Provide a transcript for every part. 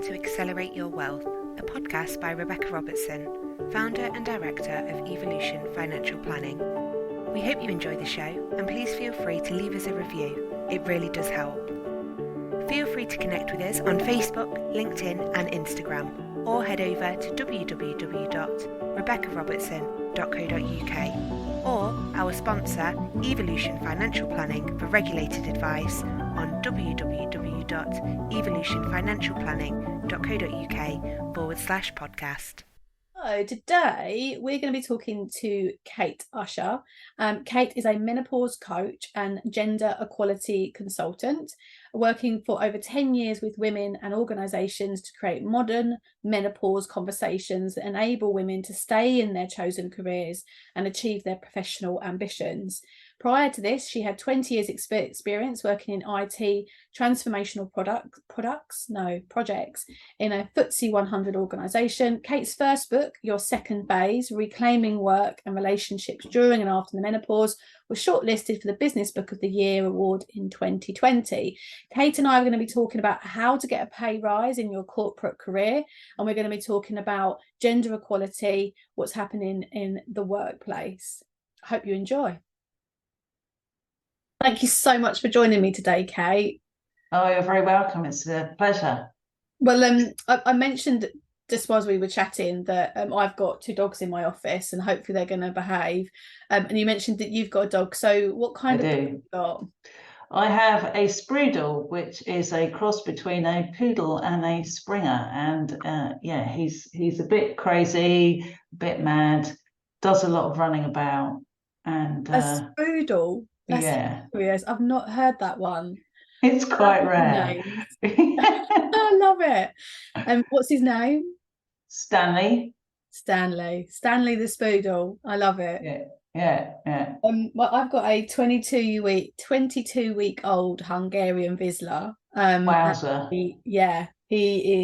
to Accelerate Your Wealth, a podcast by Rebecca Robertson, founder and director of Evolution Financial Planning. We hope you enjoy the show, and please feel free to leave us a review. It really does help. Feel free to connect with us on Facebook, LinkedIn and Instagram, or head over to www.rebeccarobertson.co.uk or our sponsor, Evolution Financial Planning, for regulated advice on www.evolutionfinancialplanning.co.uk/podcast. So today we're going to be talking to Kate Usher. Kate is a menopause coach and gender equality consultant, working for over 10 years with women and organisations to create modern menopause conversations that enable women to stay in their chosen careers and achieve their professional ambitions. Prior to this, she had 20 years experience working in IT transformational projects in a FTSE 100 organisation. Kate's first book, Your Second Phase, Reclaiming Work and Relationships During and After the Menopause, was shortlisted for the Business Book of the Year award in 2020. Kate and I are going to be talking about how to get a pay rise in your corporate career, and we're going to be talking about gender equality, what's happening in the workplace. I hope you enjoy. Thank you so much for joining me today, Kate. Oh, you're very welcome. It's a pleasure. Well, I mentioned just while we were chatting that I've got 2 dogs in my office and hopefully they're going to behave. And you mentioned that you've got a dog. So what kind of dog have you got? I have a Sprudel, which is a cross between a poodle and a Springer. And yeah, he's a bit crazy, a bit mad, does a lot of running about. And a Sprudel? That's hilarious. I've not heard that one. It's quite rare. I love it. What's his name? Stanley the Sprudel. I love it. Yeah. Well, I've got a 22-week-old Hungarian Vizsla. Wowzer. He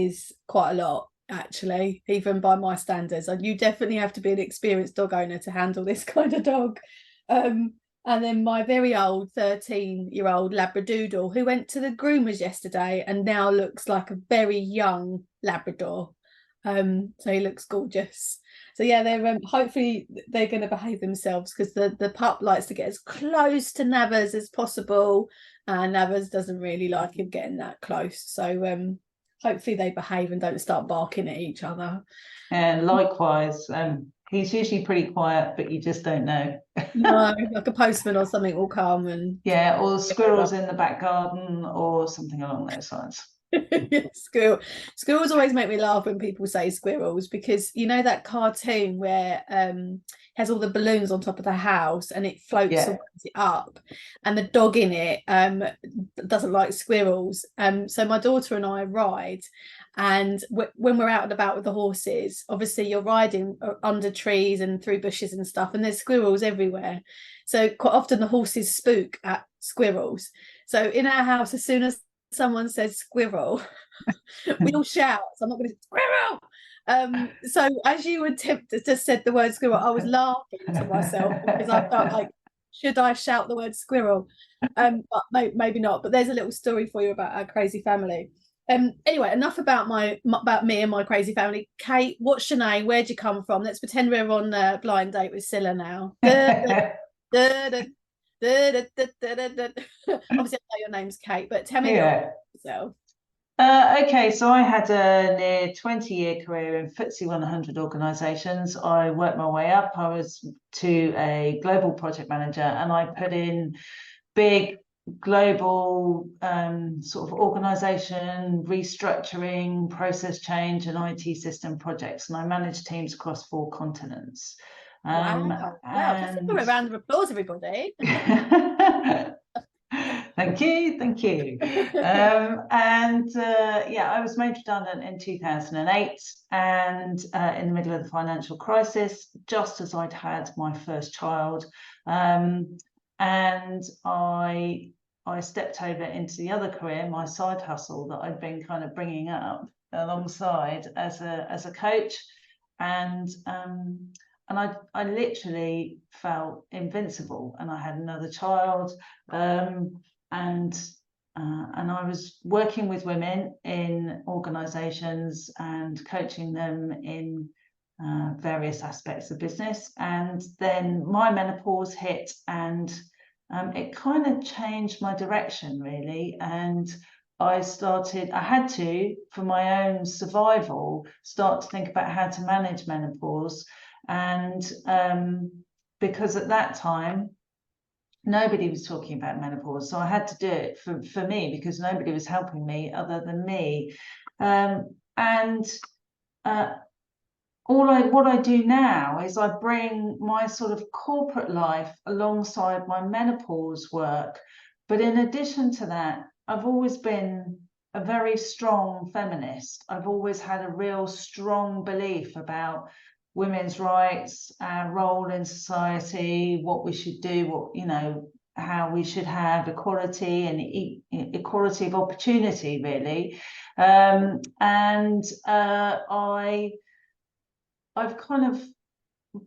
is quite a lot, actually, even by my standards. And you definitely have to be an experienced dog owner to handle this kind of dog. And then my very old 13-year-old Labradoodle, who went to the groomers yesterday and now looks like a very young Labrador. So he looks gorgeous. So yeah, they're hopefully they're going to behave themselves, because the pup likes to get as close to Navas as possible, and Navas doesn't really like him getting that close. So hopefully they behave and don't start barking at each other. And likewise, he's usually pretty quiet, but you just don't know. No, like a postman or something will come and or squirrels in the back garden or something along those lines. Squirrels always make me laugh when people say squirrels, because you know that cartoon where has all the balloons on top of the house and it floats it up, and the dog in it doesn't like squirrels. So my daughter and I ride, and when we're out and about with the horses, obviously you're riding under trees and through bushes and stuff, and there's squirrels everywhere. So quite often the horses spook at squirrels. So in our house, as soon as someone says squirrel, we all shout. So I'm not going to say squirrel. So as you attempted to said the word squirrel, I was laughing to myself because I felt like, should I shout the word squirrel? But maybe not. But there's a little story for you about our crazy family. Anyway, enough about me and my crazy family. Kate, what's your name? Where'd you come from? Let's pretend we're on a blind date with Scylla now. Obviously, I know your name's Kate, but tell me yourself. Okay, so I had a near 20-year career in FTSE 100 organisations. I worked my way up. I was to a global project manager, and I put in big global sort of organisation restructuring, process change and IT system projects, and I managed teams across 4 continents. Wow. Let's give a round of applause, everybody. Thank you. I was made redundant in 2008, and in the middle of the financial crisis, just as I'd had my first child, and I stepped over into the other career, my side hustle that I'd been kind of bringing up alongside as a coach, and I literally felt invincible, and I had another child, and and I was working with women in organisations and coaching them in various aspects of business. And then my menopause hit, and it kind of changed my direction, really. And I had to, for my own survival, start to think about how to manage menopause. And because at that time, nobody was talking about menopause. So I had to do it for me, because nobody was helping me other than me. What I do now is I bring my sort of corporate life alongside my menopause work. But in addition to that, I've always been a very strong feminist. I've always had a real strong belief about women's rights, our role in society, what we should do, how we should have equality and equality of opportunity, really. I've kind of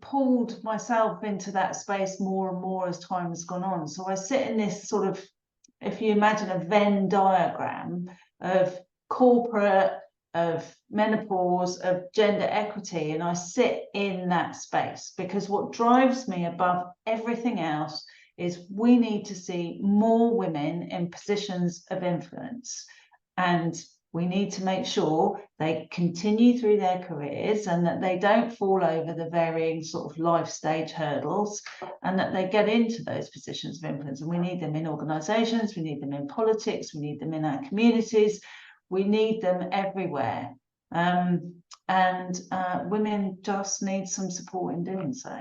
pulled myself into that space more and more as time has gone on. So I sit in this sort of, if you imagine a Venn diagram of corporate, of menopause, of gender equity, and I sit in that space, because what drives me above everything else is we need to see more women in positions of influence, and we need to make sure they continue through their careers and that they don't fall over the varying sort of life stage hurdles, and that they get into those positions of influence. And we need them in organisations, we need them in politics, we need them in our communities, we need them everywhere. Women just need some support in doing so.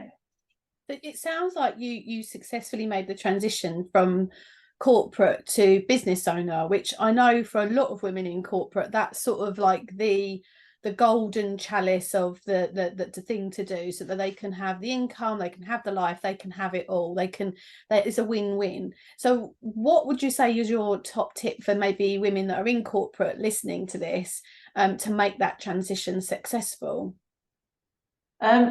It sounds like you successfully made the transition from corporate to business owner, which I know for a lot of women in corporate, that's sort of like the golden chalice of the thing to do, so that they can have the income, they can have the life, they can have it all, it's a win-win. So what would you say is your top tip for maybe women that are in corporate listening to this, to make that transition successful?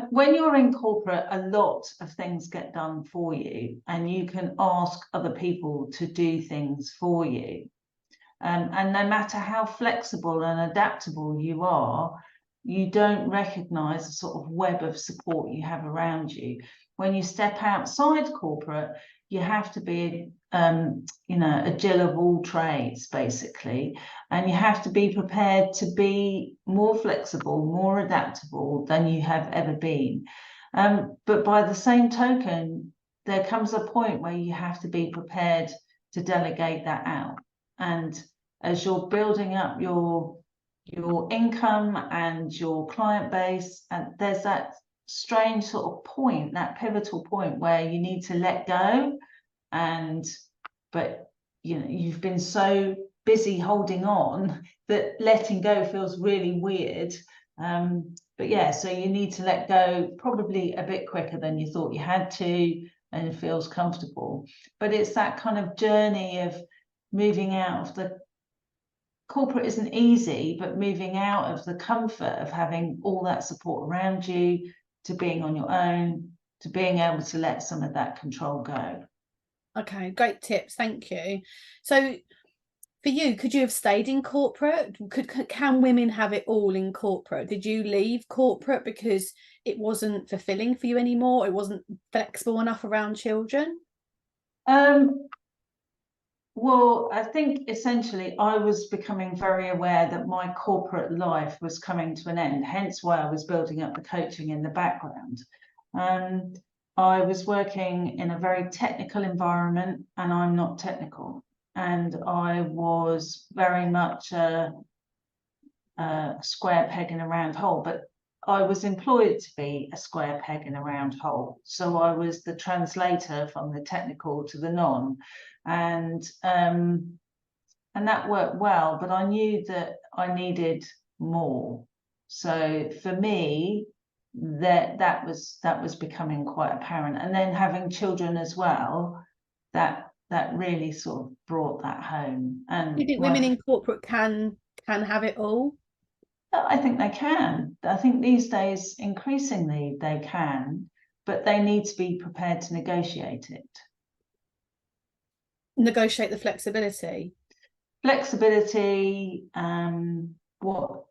When you're in corporate, a lot of things get done for you, and you can ask other people to do things for you. And no matter how flexible and adaptable you are, you don't recognise the sort of web of support you have around you. When you step outside corporate, you have to be, a Jill of all trades, basically. And you have to be prepared to be more flexible, more adaptable than you have ever been. But by the same token, there comes a point where you have to be prepared to delegate that out. And as you're building up your income and your client base, and there's that strange sort of point, that pivotal point where you need to let go. But you've been so busy holding on that letting go feels really weird. But yeah, so you need to let go probably a bit quicker than you thought you had to, and it feels comfortable. But it's that kind of journey of moving out of the corporate isn't easy, but moving out of the comfort of having all that support around you, to being on your own, to being able to let some of that control go. Okay, great tips, thank you. So for you, could you have stayed in corporate? Can women have it all in corporate? Did you leave corporate because it wasn't fulfilling for you anymore? It wasn't flexible enough around children? Well, I think essentially I was becoming very aware that my corporate life was coming to an end, hence why I was building up the coaching in the background. I was working in a very technical environment, and I'm not technical. And I was very much a square peg in a round hole, but I was employed to be a square peg in a round hole. So I was the translator from the technical to the non. And that worked well, but I knew that I needed more. So for me, that was becoming quite apparent. And then having children as well, that really sort of brought that home. And Do you think women in corporate can have it all? I think they can. I think these days, increasingly, they can, but they need to be prepared to negotiate it. Negotiate the flexibility? flexibility, what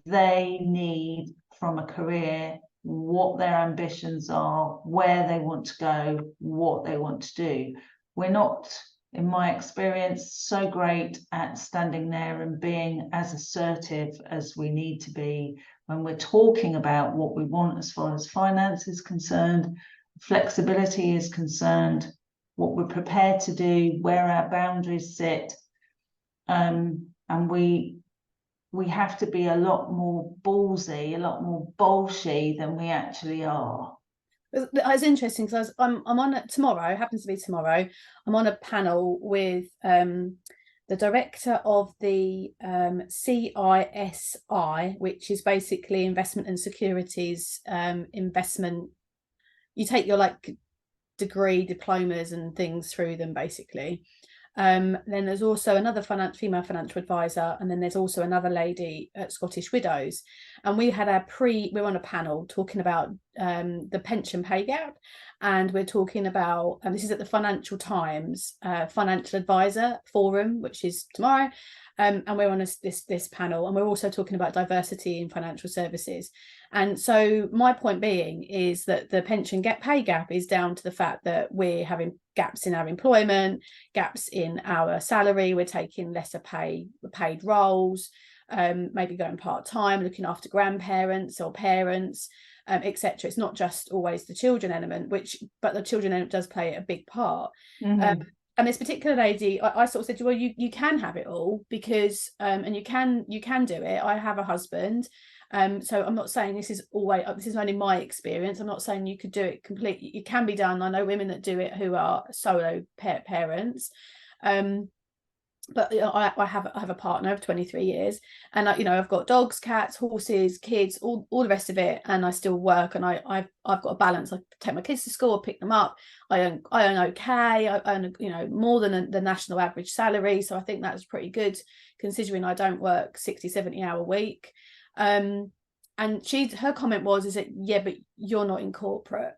they need from a career, what their ambitions are, where they want to go, what they want to do. We're not, in my experience, so great at standing there and being as assertive as we need to be when we're talking about what we want as far as finance is concerned, flexibility is concerned, what we're prepared to do, where our boundaries sit. And we have to be a lot more ballsy, a lot more bolshy than we actually are. It's interesting because I'm on tomorrow, happens to be tomorrow, I'm on a panel with the director of the CISI, which is basically investment and securities investment. You take your like degree, diplomas and things through them basically. Then there's also another female financial advisor, and then there's also another lady at Scottish Widows. And we had we're on a panel talking about the pension pay gap, and we're talking about, and this is at the Financial Times Financial Advisor Forum, which is tomorrow. And we're on this panel, and we're also talking about diversity in financial services. And so my point being is that the pension pay gap is down to the fact that we're having gaps in our employment, gaps in our salary, we're taking lesser paid roles, maybe going part-time, looking after grandparents or parents, etc. It's not just always the children element, but the children element does play a big part. And this particular lady, I sort of said, well, you can have it all because and you can do it. I have a husband. So I'm not saying this is only my experience. I'm not saying you could do it completely. It can be done. I know women that do it who are solo parents. But I have a partner of 23 years, and I've got dogs, cats, horses, kids, all the rest of it, and I still work, and I've got a balance. I take my kids to school, I pick them up. I earn okay. I earn more than the national average salary, so I think that's pretty good considering I don't work 60-70 hour week. And her comment was that yeah, but you're not in corporate.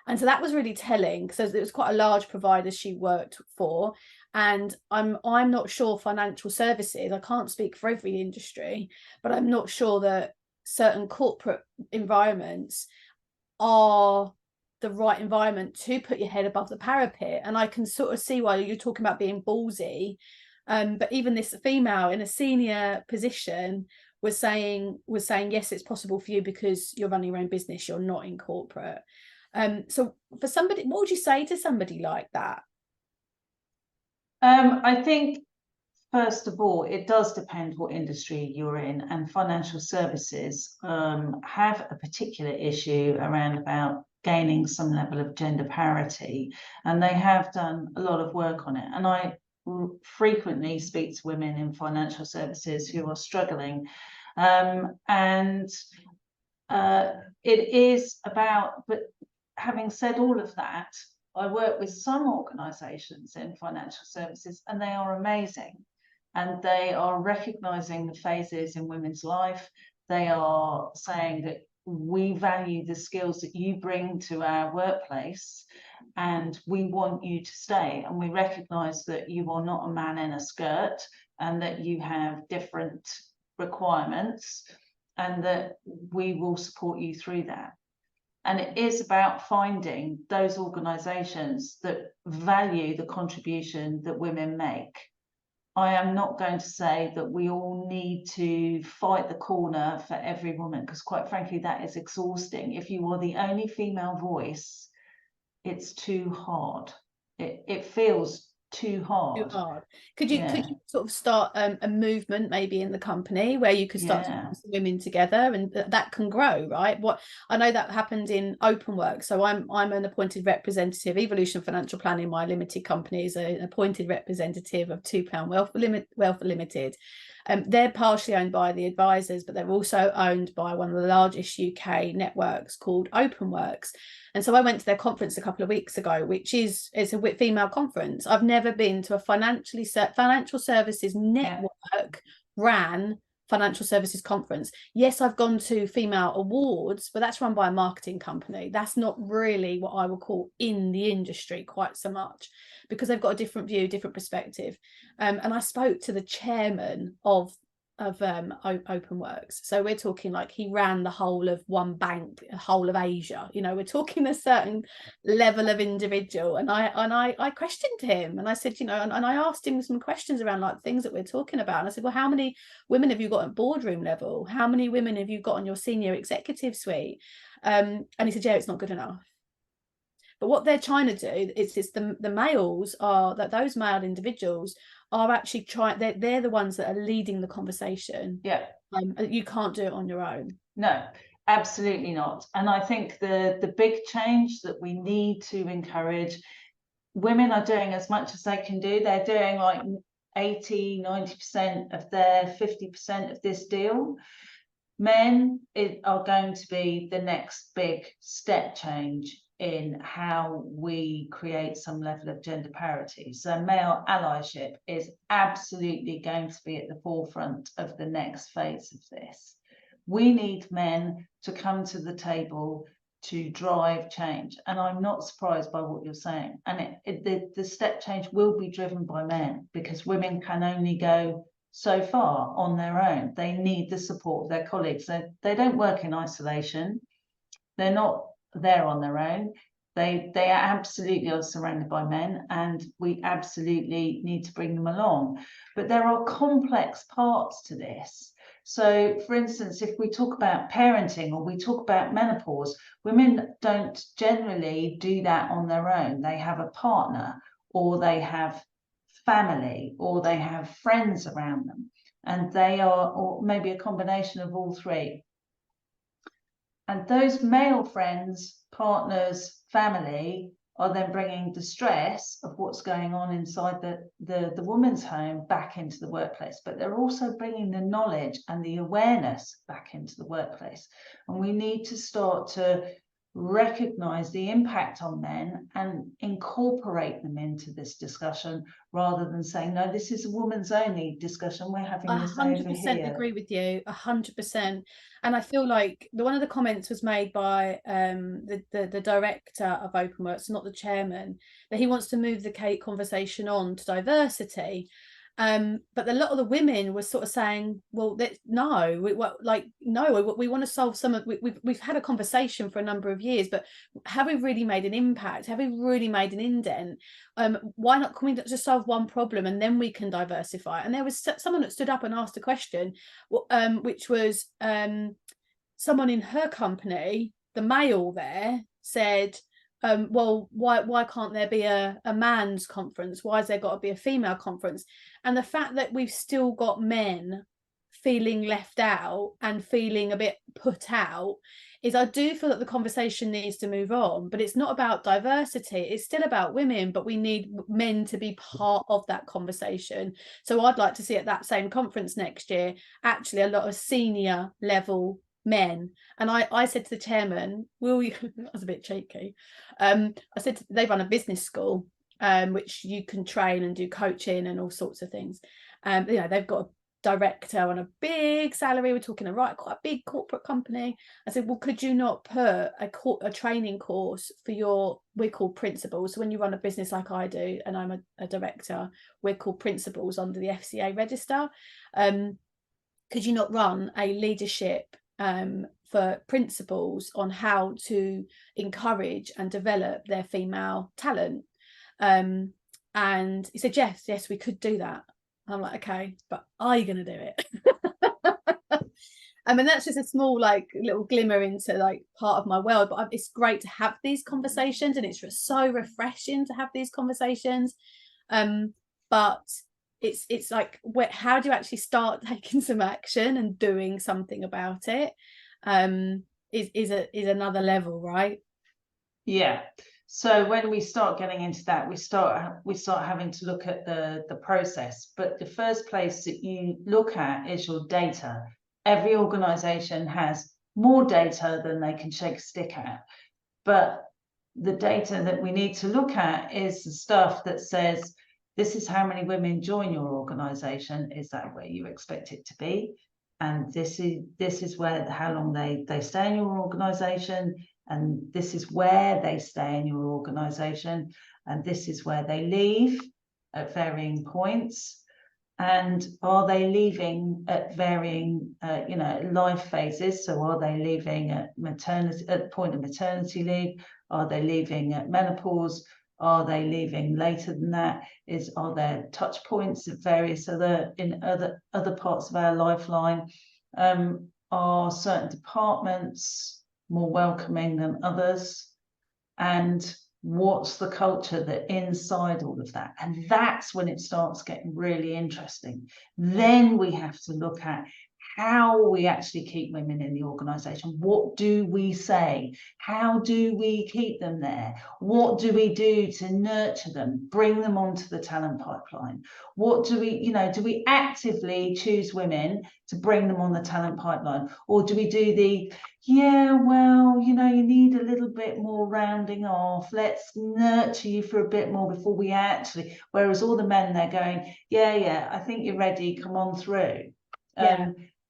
And so that was really telling, because it was quite a large provider she worked for. And I'm not sure financial services, I can't speak for every industry, but I'm not sure that certain corporate environments are the right environment to put your head above the parapet. And I can sort of see why you're talking about being ballsy. But even this female in a senior position was saying, yes, it's possible for you because you're running your own business, you're not in corporate. So for somebody, what would you say to somebody like that? I think, first of all, it does depend what industry you're in, and financial services have a particular issue around about gaining some level of gender parity, and they have done a lot of work on it. And I frequently speak to women in financial services who are struggling, and it is about, but having said all of that, I work with some organisations in financial services, and they are amazing. And they are recognising the phases in women's life. They are saying that we value the skills that you bring to our workplace, and we want you to stay. And we recognise that you are not a man in a skirt, and that you have different requirements, and that we will support you through that. And it is about finding those organisations that value the contribution that women make. I am not going to say that we all need to fight the corner for every woman, because quite frankly, that is exhausting. If you are the only female voice, it's too hard. It feels too hard. Could you sort of start a movement maybe in the company where you could start to put some women together, and that can grow, right? What I know that happened in Open Work. So I'm an appointed representative. Evolution Financial Planning, my limited company, is an appointed representative of £2 Wealth Limited. They're partially owned by the advisors, but they're also owned by one of the largest UK networks called Open Works. And so I went to their conference a couple of weeks ago, it's a female conference. I've never been to a financial services network ran financial services conference. Yes, I've gone to female awards, but that's run by a marketing company. That's not really what I would call in the industry quite so much. because they've got a different view, different perspective. And I spoke to the chairman of Open Works. So we're talking like he ran the whole of one bank, whole of Asia. You know, we're talking a certain level of individual. And I questioned him, and I said, you know, and I asked him some questions around like things that we're talking about. And I said, well, how many women have you got at boardroom level? How many women have you got on your senior executive suite? And he said, yeah, it's not good enough. But what they're trying to do is the males are that those male individuals are actually trying, they're the ones that are leading the conversation. Yeah. You can't do it on your own. No, absolutely not. And I think the big change that we need to encourage, women are doing as much as they can do. They're doing like 80-90% of their 50% of this deal. Men are going to be the next big step change in how we create some level of gender parity. So male allyship is absolutely going to be at the forefront of the next phase of this. We need men to come to the table to drive change. And I'm not surprised by what you're saying. And the step change will be driven by men, because women can only go so far on their own. They need the support of their colleagues. They don't work in isolation. They're not there on their own. They absolutely are surrounded by men, and we absolutely need to bring them along. But there are complex parts to this. So, for instance, if we talk about parenting or we talk about menopause, women don't generally do that on their own. They have a partner, or they have family, or they have friends around them, and they are, or maybe a combination of all three. And those male friends, partners, family are then bringing the stress of what's going on inside the woman's home back into the workplace, but they're also bringing the knowledge and the awareness back into the workplace. And we need to start to recognize the impact on men and incorporate them into this discussion, rather than saying, no, this is a woman's only discussion, we're having this over here. 100% agree with you, 100%. And I feel like one of the comments was made by the director of Open Works, not the chairman, that he wants to move the conversation on to diversity. But a lot of the women were sort of saying, well, no, we want to solve some of, we've had a conversation for a number of years, but have we really made an impact? Have we really made an indent? Why not, can we just solve one problem and then we can diversify? And there was someone that stood up and asked a question, which was someone in her company, the male there, said, well, why can't there be a man's conference? Why has there got to be a female conference? And the fact that we've still got men feeling left out and feeling a bit put out is, I do feel that the conversation needs to move on, but it's not about diversity. It's still about women, but we need men to be part of that conversation. So I'd like to see at that same conference next year, actually a lot of senior level men. And I said to the chairman, will you, that was a bit cheeky, I said they run a business school, which you can train and do coaching and all sorts of things. You know, they've got a director on a big salary, we're talking quite a big corporate company. I said, well, could you not put a training course for your, we're called principals, so when you run a business like I do and I'm a director, we're called principals under the FCA register. Could you not run a leadership for principals on how to encourage and develop their female talent? And he said, yes, we could do that. I'm like, okay, but are you going to do it? I mean, that's just a small, like, little glimmer into like part of my world, but it's great to have these conversations, and it's so refreshing to have these conversations. But it's like, how do you actually start taking some action and doing something about it? Is another level, right? Yeah. So when we start getting into that, we start having to look at the process. But the first place that you look at is your data. Every organization has more data than they can shake a stick at. But the data that we need to look at is the stuff that says, this is how many women join your organization. Is that where you expect it to be? And this is where, how long they stay in your organization. and this is where they stay in your organization, and this is where they leave at varying points. And are they leaving at varying, life phases? So are they leaving at maternity, at the point of maternity leave? Are they leaving at menopause? Are they leaving later than that? Are there touch points at various other parts of our lifeline? Are certain departments more welcoming than others? And what's the culture that inside all of that? And that's when it starts getting really interesting. Then we have to look at how we actually keep women in the organisation. What do we say? How do we keep them there? What do we do to nurture them, bring them onto the talent pipeline? What do we, do we actively choose women to bring them on the talent pipeline? Or do we do the, yeah, well, you need a little bit more rounding off. Let's nurture you for a bit more before we actually, whereas all the men, they're going, yeah, I think you're ready, come on through.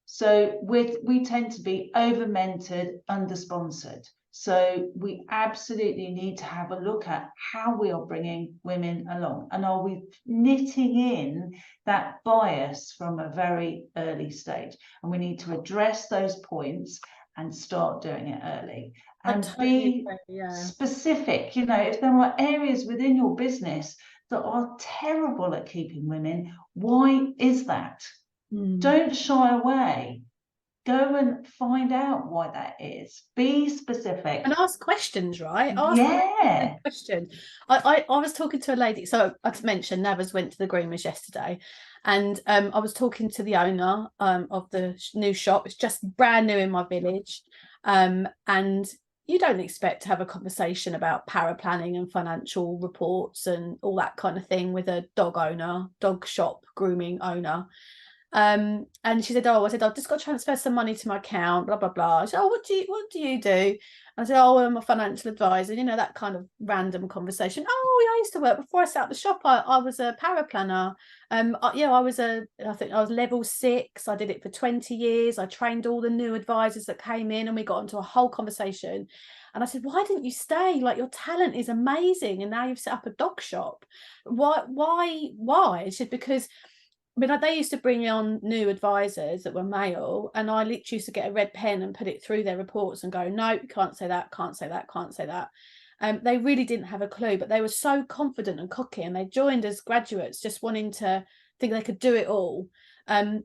So we tend to be over-mentored, under-sponsored. So we absolutely need to have a look at how we are bringing women along. And are we knitting in that bias from a very early stage? And we need to address those points and start doing it early. And totally be specific. If there are areas within your business that are terrible at keeping women, why is that? Don't shy away. Go and find out why that is. Be specific. And ask questions, right? Ask questions. I was talking to a lady. So I mentioned Navas went to the Groomers yesterday. And I was talking to the owner of the new shop. It's just brand new in my village. And you don't expect to have a conversation about paraplanning and financial reports and all that kind of thing with a dog shop grooming owner. And she said, I said, I've just got to transfer some money to my account, blah, blah, blah. She said, what do you do? I said, I'm a financial advisor, that kind of random conversation. I used to work before I set up the shop. I was a paraplanner. I think I was level 6. I did it for 20 years. I trained all the new advisors that came in, and we got into a whole conversation. And I said, why didn't you stay? Like, your talent is amazing. And now you've set up a dog shop. Why? She said, because they used to bring on new advisors that were male, and I literally used to get a red pen and put it through their reports and go, no, you can't say that, can't say that, can't say that. They really didn't have a clue, but they were so confident and cocky, and they joined as graduates just wanting to think they could do it all.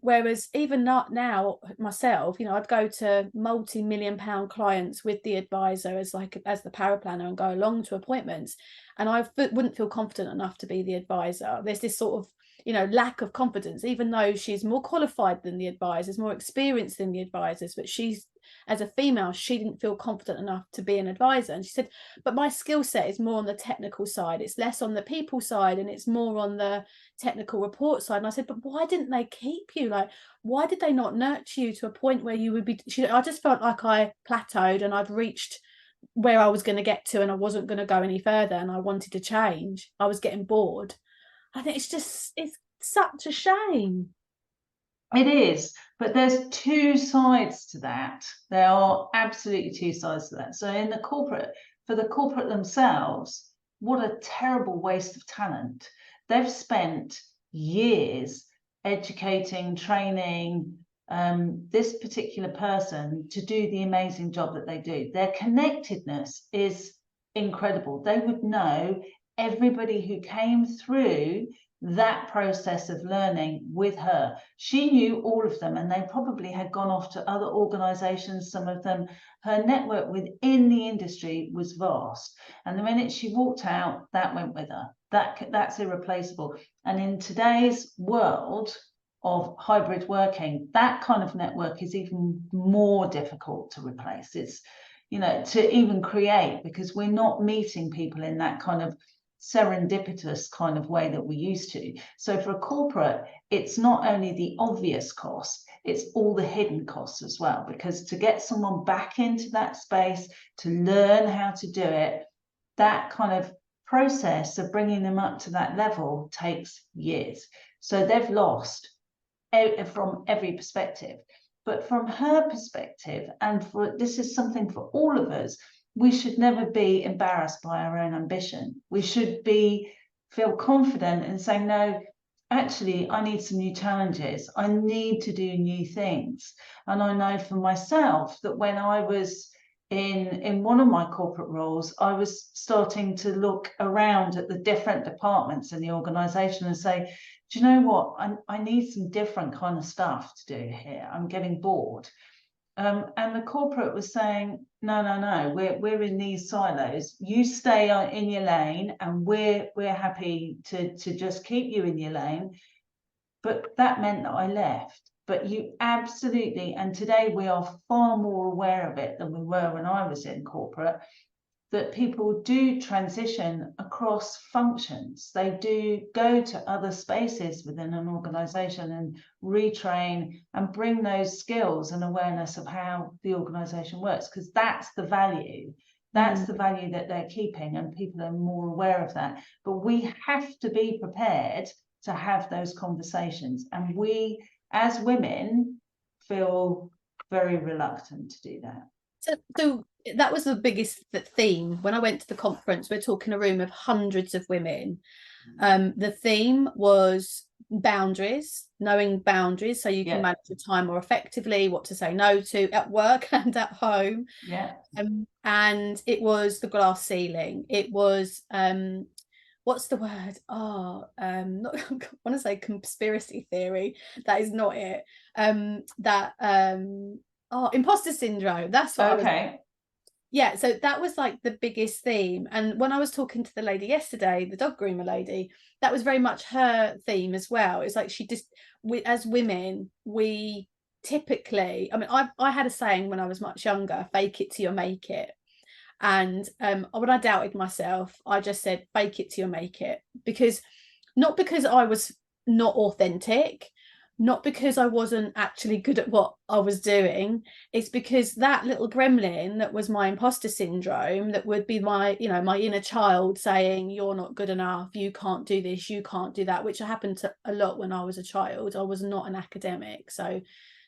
Whereas even not now myself, I'd go to multi-million-pound clients with the advisor as the paraplanner and go along to appointments, and I wouldn't feel confident enough to be the advisor. There's this sort of lack of confidence, even though she's more qualified than the advisors, more experienced than the advisors, but she's, as a female, she didn't feel confident enough to be an advisor. And she said, but my skill set is more on the technical side, it's less on the people side, and it's more on the technical report side. And I said, but why didn't they keep you? Like, why did they not nurture you to a point where you would be? I just felt like I plateaued and I'd reached where I was going to get to, and I wasn't going to go any further, and I wanted to change. I was getting bored. I think it's such a shame. It is, but there's two sides to that. There are absolutely two sides to that. So for the corporate themselves, what a terrible waste of talent. They've spent years educating, training this particular person to do the amazing job that they do. Their connectedness is incredible. They would know everybody who came through that process of learning with her. She knew all of them, and they probably had gone off to other organizations, some of them. Her network within the industry was vast, and the minute she walked out, that went with her. That's irreplaceable. And in today's world of hybrid working, that kind of network is even more difficult to replace. It's to even create, because we're not meeting people in that kind of serendipitous kind of way that we used to. So for a corporate, it's not only the obvious cost, it's all the hidden costs as well, because to get someone back into that space, to learn how to do it, that kind of process of bringing them up to that level takes years. So they've lost from every perspective. But from her perspective, and this is something for all of us, we should never be embarrassed by our own ambition. We should feel confident in saying, no, actually, I need some new challenges. I need to do new things. And I know for myself that when I was in one of my corporate roles, I was starting to look around at the different departments in the organization and say, do you know what? I need some different kind of stuff to do here. I'm getting bored. And the corporate was saying, no, we're in these silos. You stay in your lane, and we're happy to just keep you in your lane. But that meant that I left. But you absolutely, and today we are far more aware of it than we were when I was in corporate, that people do transition across functions. They do go to other spaces within an organization and retrain and bring those skills and awareness of how the organization works, because that's the value. That's the value that they're keeping, and people are more aware of that. But we have to be prepared to have those conversations. And we, as women, feel very reluctant to do that. So that was the biggest theme. When I went to the conference, we're talking a room of hundreds of women. The theme was boundaries, knowing boundaries so you can manage your time more effectively, what to say no to at work and at home. And it was the glass ceiling. It was what's the word? Not, I want to say conspiracy theory. That is not it. Imposter syndrome. That's what yeah, so that was like the biggest theme. And when I was talking to the lady yesterday, the dog groomer lady, that was very much her theme as well. It's like as women, we typically, I mean, I had a saying when I was much younger, fake it till you make it. And when I doubted myself, I just said, fake it till you make it. Not because I was not authentic, not because I wasn't actually good at what I was doing. It's because that little gremlin that was my imposter syndrome, that would be my inner child saying, you're not good enough, you can't do this, you can't do that, which happened a lot when I was a child. I was not an academic. So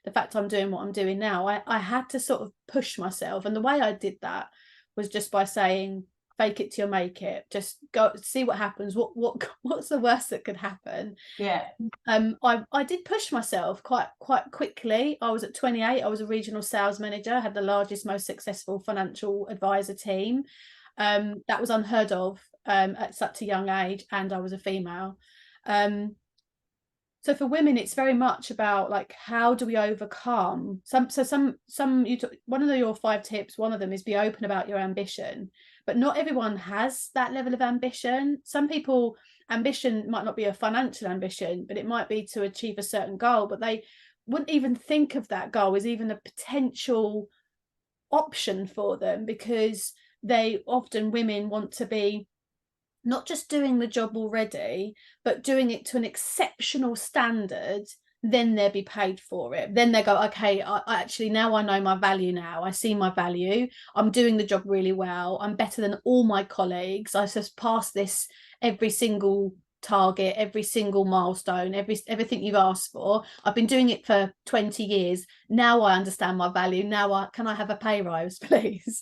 the fact I'm doing what I'm doing now, I had to sort of push myself. And the way I did that was just by saying, fake it till you make it. Just go see what happens. What's the worst that could happen? I did push myself quite quickly. I was at 28. I was a regional sales manager, had the largest, most successful financial advisor team. That was unheard of at such a young age, and I was a female. So for women, it's very much about like, how do we overcome one of your 5 tips, one of them is be open about your ambition, but not everyone has that level of ambition. Some people, ambition might not be a financial ambition, but it might be to achieve a certain goal, but they wouldn't even think of that goal as even a potential option for them, because women want to be not just doing the job already, but doing it to an exceptional standard. Then they'll be paid for it. Then they go, okay, I actually, now I know my value. Now I see my value. I'm doing the job really well. I'm better than all my colleagues. I just passed this every single target, every single milestone, everything you've asked for. I've been doing it for 20 years. Now I understand my value. Now can I have a pay rise, please?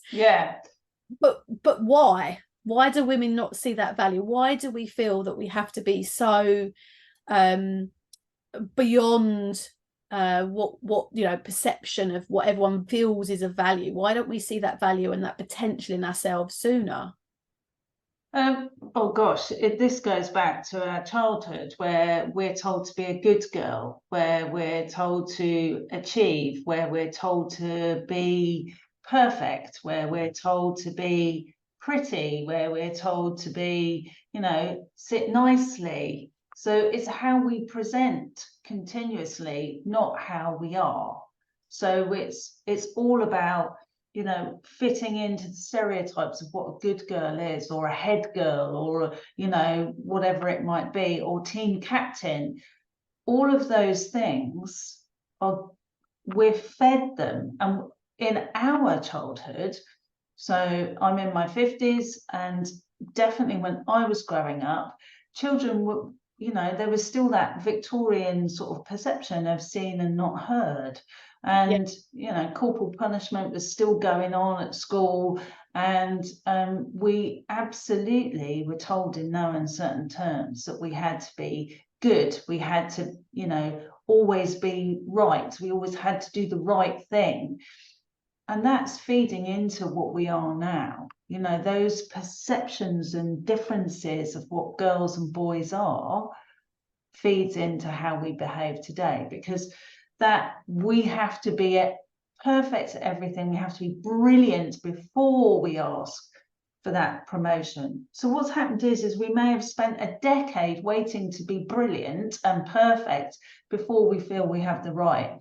But why? Why do women not see that value? Why do we feel that we have to be so beyond what perception of what everyone feels is a value? Why don't we see that value and that potential in ourselves sooner? Oh gosh, this goes back to our childhood, where we're told to be a good girl, where we're told to achieve, where we're told to be perfect, where we're told to be pretty, where we're told to be, sit nicely. So it's how we present continuously, not how we are. So it's all about fitting into the stereotypes of what a good girl is, or a head girl, or whatever it might be, or team captain. All of those things we're fed them, and in our childhood. So I'm in my 50s, and definitely when I was growing up, children you know, there was still that Victorian sort of perception of seen and not heard. And, you know, corporal punishment was still going on at school. And we absolutely were told in no uncertain terms that we had to be good. We had to, you know, always be right. We always had to do the right thing. And that's feeding into what we are now. You know, those perceptions and differences of what girls and boys are feeds into how we behave today, because that we have to be perfect at everything. We have to be brilliant before we ask for that promotion. So what's happened is we may have spent a decade waiting to be brilliant and perfect before we feel we have the right.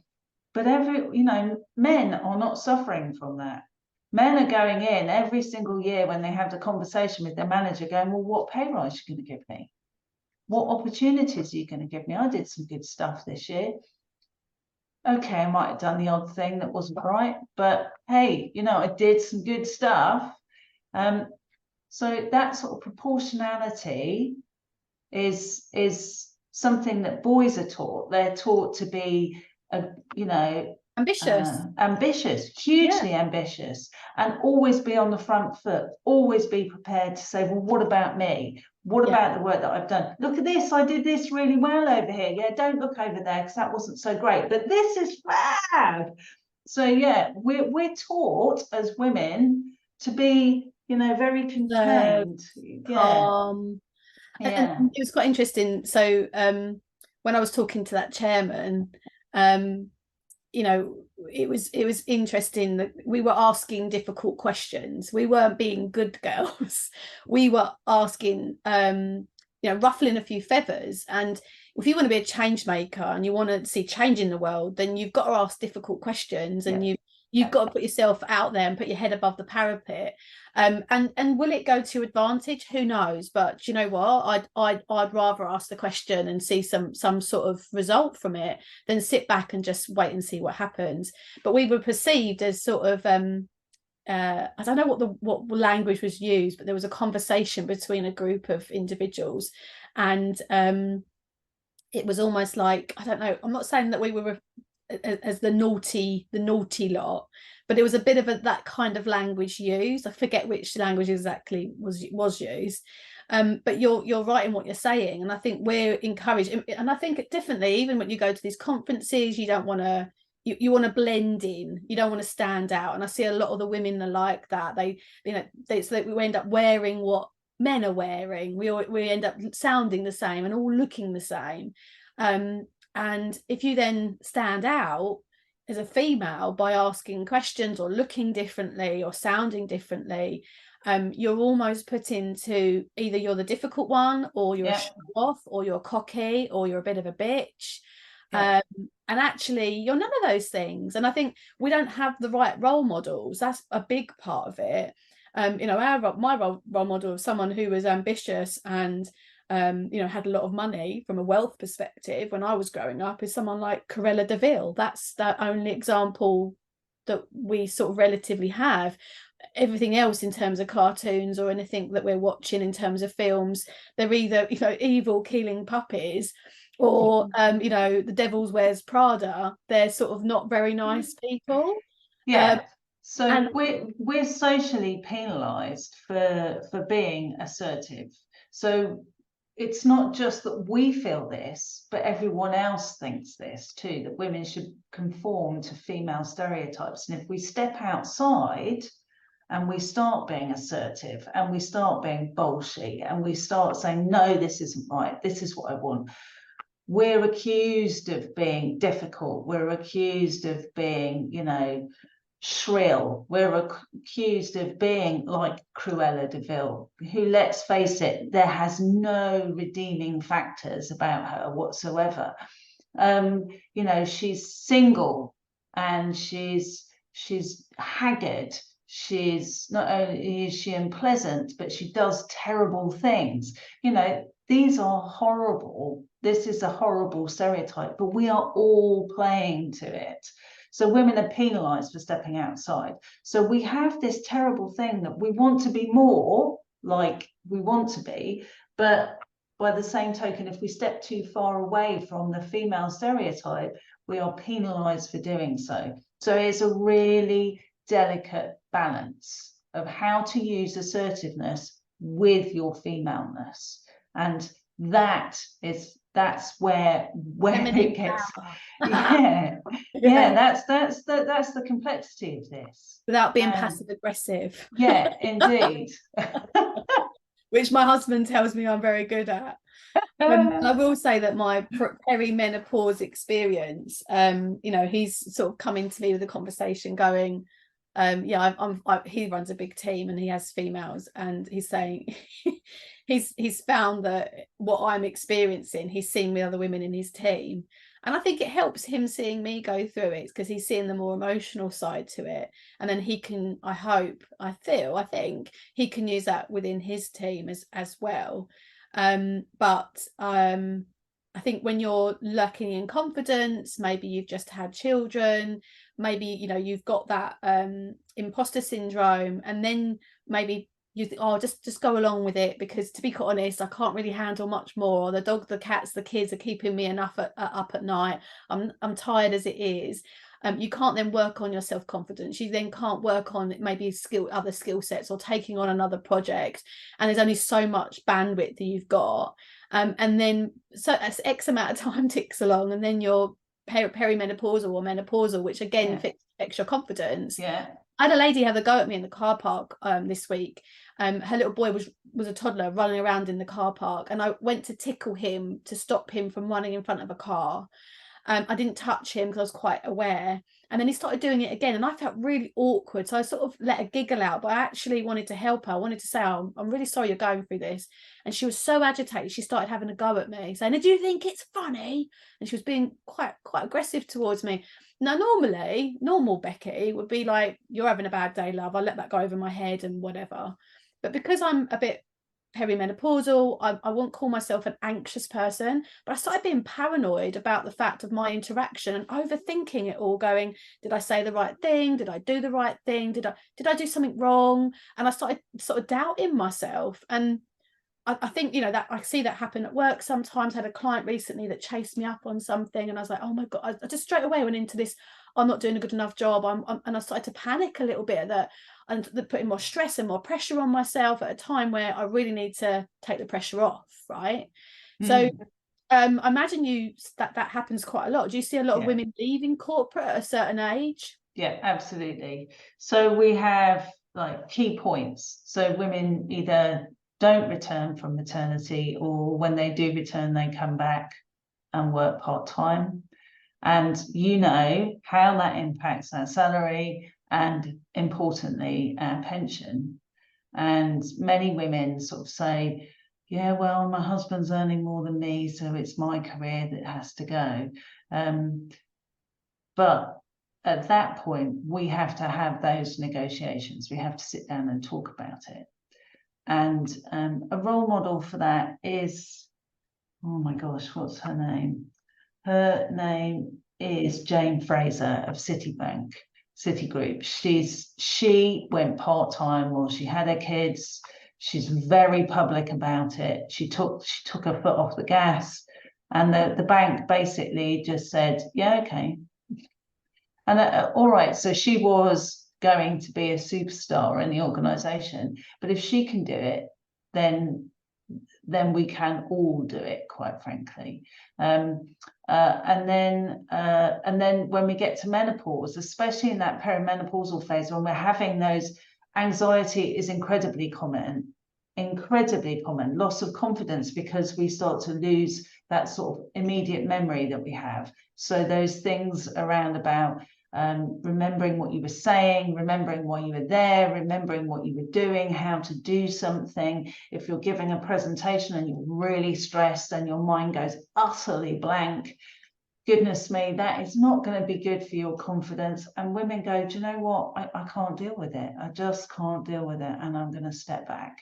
But you know, men are not suffering from that. Men are going in every single year when they have the conversation with their manager going, well, what pay rise are you going to give me? What opportunities are you going to give me? I did some good stuff this year. Okay, I might have done the odd thing that wasn't right, but hey, you know, I did some good stuff. So that sort of proportionality is something that boys are taught. They're taught to be, you know, ambitious, hugely ambitious, and always be on the front foot, always be prepared to say, well, what about me? What about the work that I've done? Look at this, I did this really well over here. Yeah, don't look over there because that wasn't so great, but this is fab. So yeah, we're taught as women to be, you know, very contained, calm. And it was quite interesting. So when I was talking to that chairman, you know, it was interesting that we were asking difficult questions. We weren't being good girls. We were asking, you know, ruffling a few feathers. And if you want to be a change maker and you want to see change in the world, then you've got to ask difficult questions, and you've got to put yourself out there and put your head above the parapet. And will it go to advantage? Who knows? But you know what? I'd rather ask the question and see some sort of result from it than sit back and just wait and see what happens. But we were perceived as sort of I don't know what language was used, but there was a conversation between a group of individuals, and it was almost like, I don't know, I'm not saying that we were as the naughty lot, but it was a bit of that kind of language used. I forget which language exactly was used. But you're right in what you're saying, and I think we're encouraged, and I think differently, even when you go to these conferences, you don't want to, you want to blend in, you don't want to stand out. And I see a lot of the women are like that. They, you know, so we end up wearing what men are wearing. We end up sounding the same and all looking the same. And if you then stand out as a female by asking questions or looking differently or sounding differently, you're almost put into either you're the difficult one, or you're a show off, or you're cocky, or you're a bit of a bitch. And actually you're none of those things. And I think we don't have the right role models. That's a big part of it. You know, my role model of someone who was ambitious and you know, had a lot of money from a wealth perspective when I was growing up is someone like Cruella de Vil. That's the only example that we sort of relatively have. Everything else in terms of cartoons or anything that we're watching in terms of films, they're either, you know, evil killing puppies, or you know, the Devil Wears Prada. They're sort of not very nice people. So we're socially penalized for being assertive. So it's not just that we feel this, but everyone else thinks this too, that women should conform to female stereotypes. And if we step outside and we start being assertive and we start being bolshy and we start saying, no, this isn't right, this is what I want, we're accused of being difficult. We're accused of being, you know, shrill. We're accused of being like Cruella de Vil, who, let's face it, there has no redeeming factors about her whatsoever. You know, she's single and she's haggard. She's not only is she unpleasant, but she does terrible things. You know, these are horrible. This is a horrible stereotype, but we are all playing to it. So women are penalized for stepping outside. So we have this terrible thing that we want to be more like we want to be, but by the same token, if we step too far away from the female stereotype, we are penalised for doing so. So it's a really delicate balance of how to use assertiveness with your femaleness. And that's where it gets that's the complexity of this. Without being passive aggressive. Yeah, indeed. Which my husband tells me I'm very good at. I will say that my perimenopause experience, he's sort of coming to me with a conversation going, he runs a big team and he has females, and he's saying he's found that what I'm experiencing, he's seeing with other women in his team. And I think it helps him seeing me go through it, because he's seeing the more emotional side to it. And then he can, I think he can use that within his team as well. But I think when you're lacking in confidence, maybe you've just had children, maybe, you've got that imposter syndrome, and then maybe you think, oh, just go along with it, because to be quite honest, I can't really handle much more. The dog, the cats, the kids are keeping me enough up at night. I'm tired as it is. You can't then work on your self-confidence. You then can't work on maybe other skill sets, or taking on another project. And there's only so much bandwidth that you've got. And then so as X amount of time ticks along, and then you're perimenopausal or menopausal, which again affects your confidence. Yeah. I had a lady have a go at me in the car park this week. Her little boy was a toddler running around in the car park, and I went to tickle him to stop him from running in front of a car. I didn't touch him because I was quite aware. And then he started doing it again, and I felt really awkward. So I sort of let a giggle out, but I actually wanted to help her. I wanted to say, oh, I'm really sorry you're going through this. And she was so agitated, she started having a go at me, saying, do you think it's funny? And she was being quite aggressive towards me. Now, normal Becky would be like, you're having a bad day, love. I'll let that go over my head and whatever. But because I'm a bit perimenopausal, I won't call myself an anxious person, but I started being paranoid about the fact of my interaction and overthinking it all, going, did I say the right thing? Did I do the right thing? Did I do something wrong? And I started sort of doubting myself. And I think, that I see that happen at work sometimes. I had a client recently that chased me up on something, and I was like, oh my God, I just straight away went into this, I'm not doing a good enough job. And I started to panic a little bit and putting more stress and more pressure on myself at a time where I really need to take the pressure off, right? So I imagine that happens quite a lot. Do you see a lot of women leaving corporate at a certain age? Yeah, absolutely. So we have like key points. So women either don't return from maternity, or when they do return, they come back and work part-time. And how that impacts our salary and, importantly, our pension. And many women sort of say, yeah, well, my husband's earning more than me, so it's my career that has to go. But at that point, we have to have those negotiations. We have to sit down and talk about it. And a role model for that is, oh my gosh, what's her name? Her name is Jane Fraser of Citigroup. She went part-time while she had her kids. She's very public about it. She took her foot off the gas, and the bank basically just said, yeah, okay. And all right, so she was going to be a superstar in the organization, but if she can do it, then we can all do it, quite frankly. And then when we get to menopause, especially in that perimenopausal phase, when we're having those, anxiety is incredibly common, loss of confidence, because we start to lose that sort of immediate memory that we have. So those things around about remembering what you were saying, remembering why you were there, remembering what you were doing, how to do something. If you're giving a presentation and you're really stressed and your mind goes utterly blank, goodness me, that is not going to be good for your confidence. And women go, do you know what? I can't deal with it. I just can't deal with it, and I'm going to step back.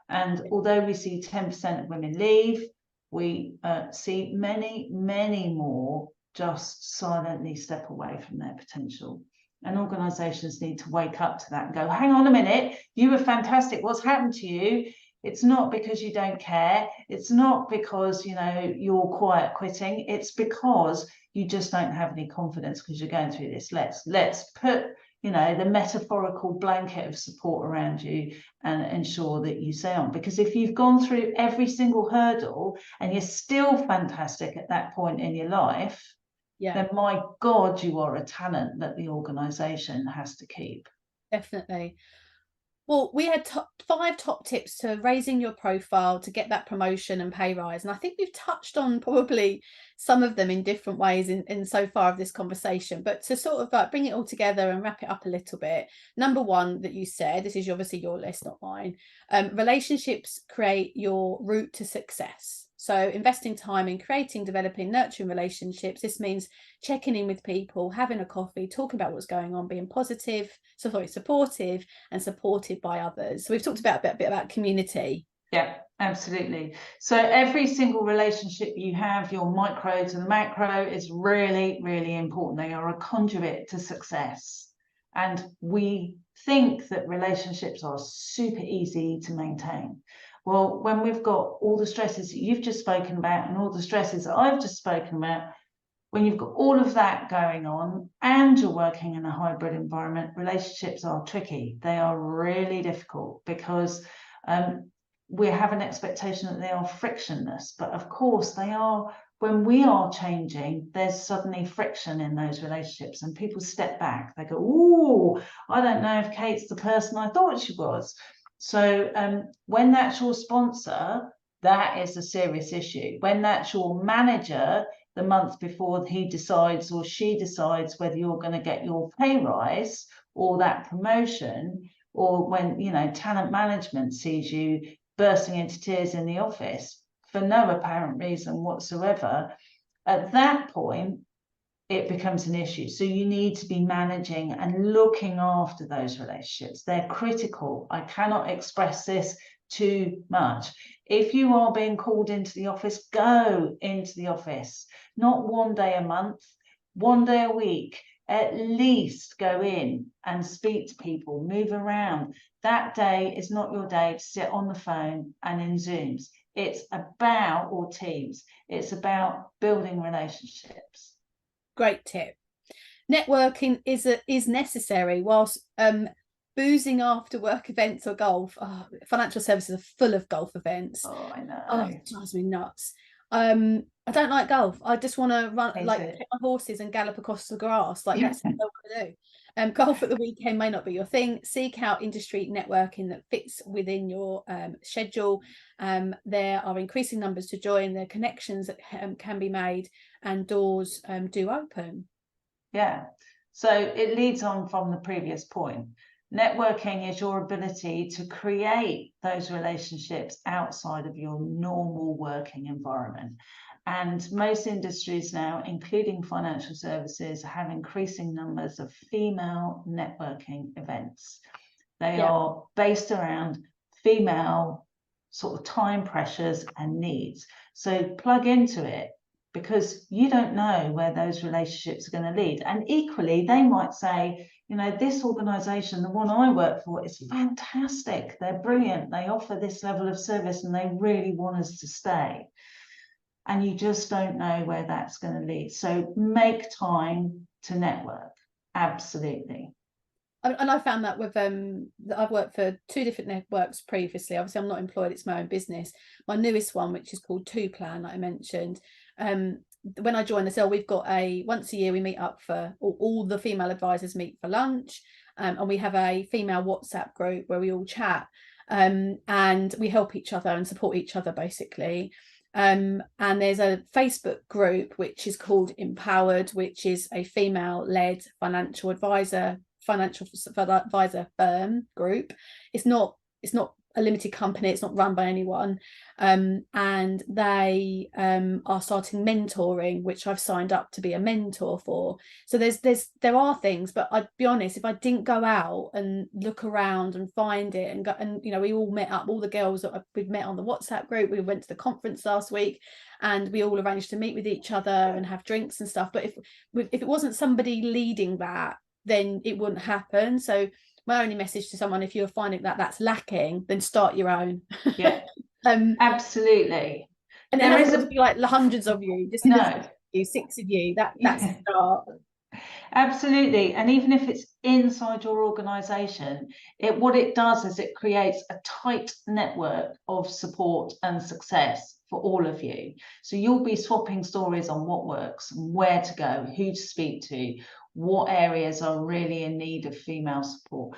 And although we see 10% of women leave, we see many, many more just silently step away from their potential. And organizations need to wake up to that and go, hang on a minute, you were fantastic. What's happened to you It's not because you don't care. It's not because, you know, you're quiet quitting. It's because you just don't have any confidence because you're going through this. Let's put, you know, the metaphorical blanket of support around you and ensure that you stay on. Because if you've gone through every single hurdle and you're still fantastic at that point in your life, then my God, you are a talent that the organisation has to keep. Definitely. Well, we had 5 top tips to raising your profile to get that promotion and pay rise. And I think we've touched on probably some of them in different ways in so far of this conversation. But to sort of like bring it all together and wrap it up a little bit. Number 1 that you said, this is obviously your list, not mine. Relationships create your route to success. So investing time in creating, developing, nurturing relationships. This means checking in with people, having a coffee, talking about what's going on, being supportive and supported by others. So we've talked about a bit about community. Yeah, absolutely. So every single relationship you have, your micro to the macro, is really, really important. They are a conduit to success. And we think that relationships are super easy to maintain. Well, when we've got all the stresses that you've just spoken about and all the stresses that I've just spoken about, when you've got all of that going on and you're working in a hybrid environment, relationships are tricky. They are really difficult because we have an expectation that they are frictionless. But of course, they are. When we are changing, there's suddenly friction in those relationships and people step back. They go, oh, I don't know if Kate's the person I thought she was. So when that's your sponsor, that is a serious issue. When that's your manager, the month before he decides or she decides whether you're going to get your pay rise or that promotion, or when, you know, talent management sees you bursting into tears in the office for no apparent reason whatsoever, at that point, it becomes an issue. So you need to be managing and looking after those relationships. They're critical. I cannot express this too much. If you are being called into the office, go into the office. Not one day a month, one day a week. At least go in and speak to people, move around. That day is not your day to sit on the phone and in Zooms. It's about, or Teams, it's about building relationships. Great tip. Networking is necessary whilst boozing after work events or golf. Oh, financial services are full of golf events. Oh, I know. Oh, it drives me nuts. I don't like golf. I just want to run, take my horses and gallop across the grass. Like that's what I want to do. Golf at the weekend may not be your thing. Seek out industry networking that fits within your schedule. There are increasing numbers to join. There are connections that can be made, and doors do open. Yeah. So it leads on from the previous point. Networking is your ability to create those relationships outside of your normal working environment. And most industries now, including financial services, have increasing numbers of female networking events. They are based around female sort of time pressures and needs. So plug into it, because you don't know where those relationships are going to lead. And equally, they might say, you know, this organisation, the one I work for, is fantastic. They're brilliant. They offer this level of service and they really want us to stay. And you just don't know where that's going to lead. So make time to network. Absolutely. And I found that with I've worked for 2 different networks previously. Obviously, I'm not employed, it's my own business. My newest one, which is called 2Plan, like I mentioned, when I joined the cell, we've got once a year we meet up for all the female advisors meet for lunch, and we have a female WhatsApp group where we all chat, and we help each other and support each other basically. And there's a Facebook group which is called Empowered, which is a female-led financial advisor firm group. It's not a limited company, it's not run by anyone, and they are starting mentoring, which I've signed up to be a mentor for. So there are things, but I'd be honest, if I didn't go out and look around and find it and you know, we all met up, all the girls that we've met on the WhatsApp group, we went to the conference last week and we all arranged to meet with each other and have drinks and stuff. But if it wasn't somebody leading that, then it wouldn't happen. So my only message to someone, if you're finding that that's lacking, then start your own. Yeah, And absolutely. it There hasn't is got to be like the hundreds of you, just if no. there's 6 of you, that's a start. Absolutely. And even if it's inside your organization, what it does is it creates a tight network of support and success for all of you. So you'll be swapping stories on what works, where to go, who to speak to, what areas are really in need of female support.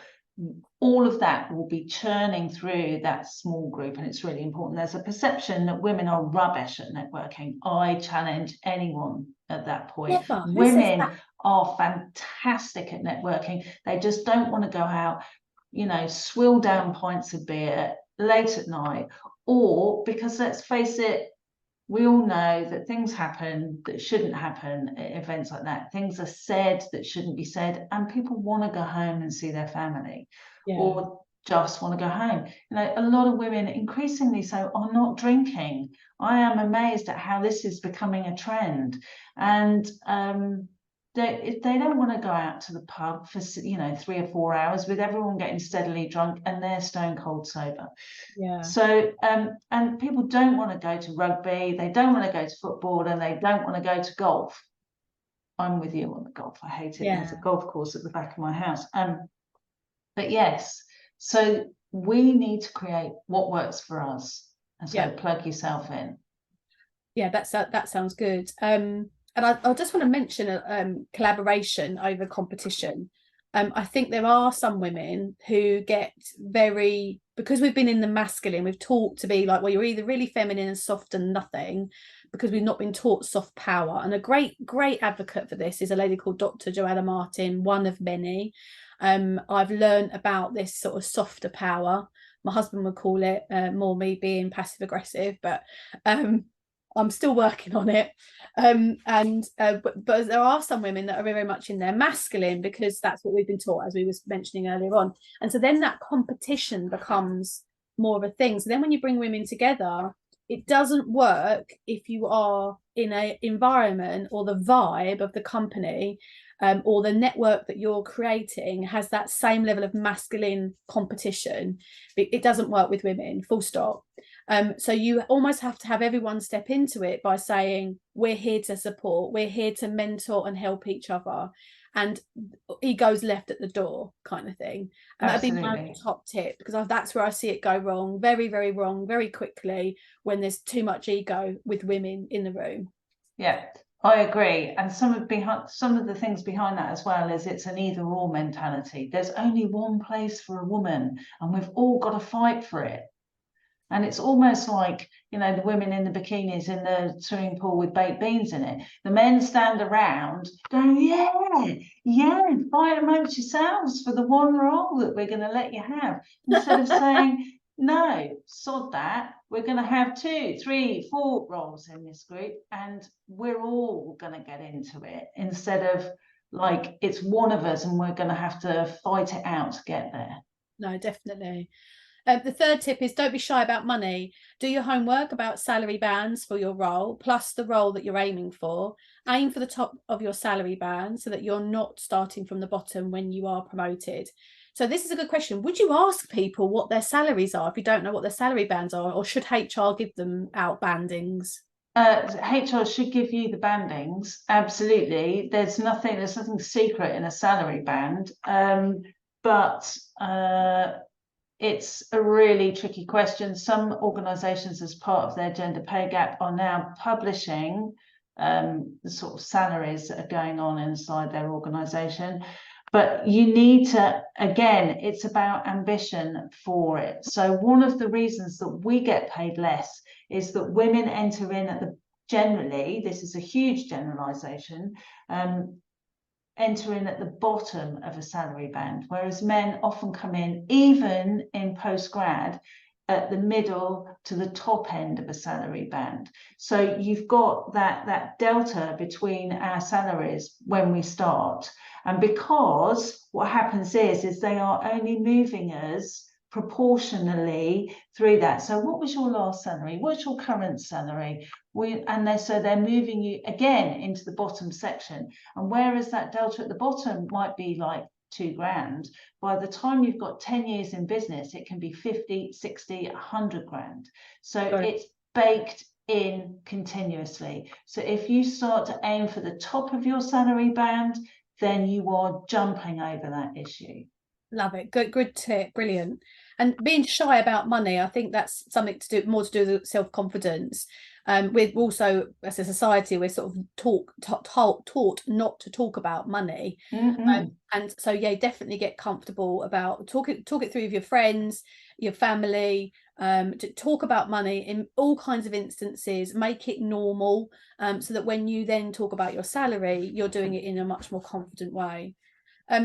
All of that will be churning through that small group, and it's really important. There's a perception that women are rubbish at networking. I challenge anyone at that point. Never. Women are fantastic at networking. They just don't want to go out, swill down pints of beer late at night, or because, let's face it, we all know that things happen that shouldn't happen at events like that. Things are said that shouldn't be said, and people want to go home and see their family, or just want to go home. A lot of women, increasingly so, are not drinking. I am amazed at how this is becoming a trend, and if they don't want to go out to the pub for 3 or 4 hours with everyone getting steadily drunk and they're stone cold sober. So and people don't want to go to rugby, they don't want to go to football, and they don't want to go to golf. I'm with you on the golf. I hate it. There's a golf course at the back of my house. But yes, so we need to create what works for us, and so plug yourself in. Yeah, that sounds good. And I just want to mention collaboration over competition. I think there are some women who get because we've been in the masculine, we've taught to be like, well, you're either really feminine and soft and nothing, because we've not been taught soft power. And a great advocate for this is a lady called Dr. Joanna Martin, one of many. I've learned about this sort of softer power. My husband would call it more me being passive aggressive, but I'm still working on it. But there are some women that are very much in their masculine, because that's what we've been taught, as we were mentioning earlier on. And so then that competition becomes more of a thing. So then when you bring women together, it doesn't work if you are in an environment, or the vibe of the company, or the network that you're creating has that same level of masculine competition. It doesn't work with women, full stop. So you almost have to have everyone step into it by saying, we're here to support, we're here to mentor and help each other, and ego's left at the door, kind of thing. And that'd be my top tip, because that's where I see it go wrong, very, very wrong, very quickly, when there's too much ego with women in the room. Yeah, I agree. And some of the things behind that as well is it's an either or mentality. There's only one place for a woman, and we've all got to fight for it. And it's almost like, the women in the bikinis in the swimming pool with baked beans in it. The men stand around going, yeah, fight amongst yourselves for the one role that we're going to let you have. Instead of saying, no, sod that. We're going to have 2, 3, 4 roles in this group, and we're all going to get into it, instead of like it's one of us and we're going to have to fight it out to get there. No, definitely. The third tip is, don't be shy about money. Do your homework about salary bands for your role, plus the role that you're aiming for. Aim for the top of your salary band, so that you're not starting from the bottom when you are promoted. So this is a good question. Would you ask people what their salaries are if you don't know what their salary bands are, or should HR give them out bandings? HR should give you the bandings. Absolutely. There's nothing secret in a salary band. But it's a really tricky question. Some organisations, as part of their gender pay gap, are now publishing the sort of salaries that are going on inside their organisation. But you need to, again, it's about ambition for it. So one of the reasons that we get paid less is that women enter in at generally, this is a huge generalisation, enter in at the bottom of a salary band, whereas men often come in, even in post-grad, at the middle to the top end of a salary band. So you've got that delta between our salaries when we start. And because what happens is they are only moving us proportionally through that. So what was your last salary? What's your current salary? So they're moving you again into the bottom section. And whereas that delta at the bottom might be like 2 grand. By the time you've got 10 years in business, it can be 50, 60, 100 grand. So it's baked in continuously. So if you start to aim for the top of your salary band, then you are jumping over that issue. Love it. Good tip. Brilliant. And being shy about money, I think that's something to do with self-confidence. We're also, as a society, we're sort of taught not to talk about money. And so, yeah, definitely get comfortable about talk it through with your friends, your family, to talk about money in all kinds of instances, make it normal, so that when you then talk about your salary, you're doing it in a much more confident way.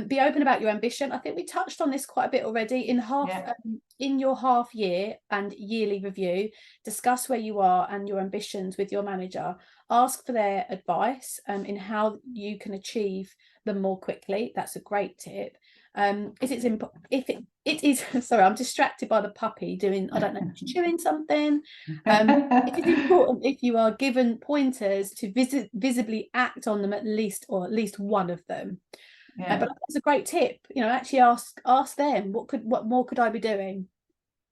Be open about your ambition. I think we touched on this quite a bit already. In your half year and yearly review, discuss where you are and your ambitions with your manager. Ask for their advice in how you can achieve them more quickly. That's a great tip. If it is sorry, I'm distracted by the puppy doing, I don't know, chewing something. It is important, if you are given pointers, to visibly act on them, at least one of them. But that's a great tip. Actually ask them, what more could I be doing?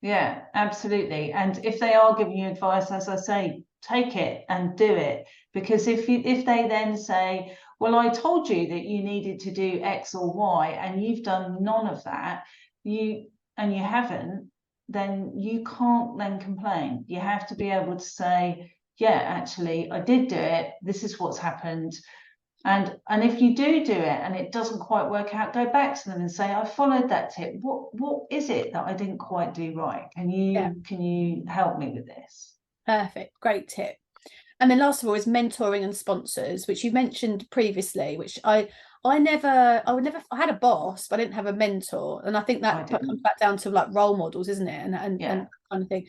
Yeah, absolutely. And if they are giving you advice, as I say, take it and do it. Because if they then say, well, I told you that you needed to do X or Y, and you've done none of that, you haven't, then you can't then complain. You have to be able to say, yeah, actually, I did do it. This is what's happened. And if you do it and it doesn't quite work out, go back to them and say, I followed that tip. What is it that I didn't quite do right? Can you help me with this? Perfect. Great tip. And then last of all is mentoring and sponsors, which you mentioned previously, which I had a boss, but I didn't have a mentor. And I think that comes back down to like role models, isn't it? And kind of thing.